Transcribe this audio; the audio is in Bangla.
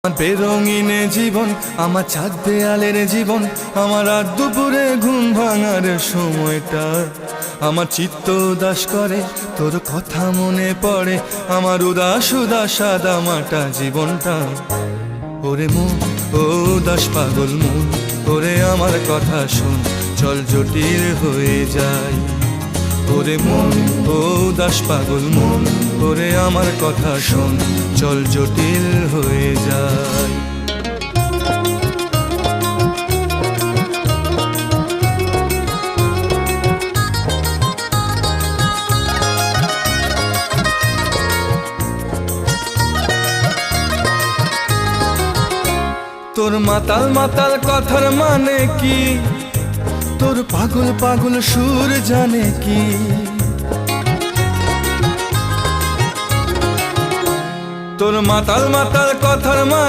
বেরঙিনে জীবন আমার চাঁদ দেয়ালের জীবন, আমার রাত দুপুরে ঘুম ভাঙার সময়টা, আমার চিত্ত উদাস করে তোর কথা মনে পড়ে, আমার উদাস উদাস সাদা মাটা জীবনটা। ওরে মন ও উদাস পাগল মন, ওরে আমার কথা শোন, চল জটিল হয়ে যায়। ওরে মন ও উদাস পাগল মন, ওরে আমার কথা শোন, চল জটিল হয়ে যায়। তোর মাতাল মাতাল কথার মানে কি, তোর পাগল পাগল সুর জানে কি, তোর মাতাল মাতাল কথার মানে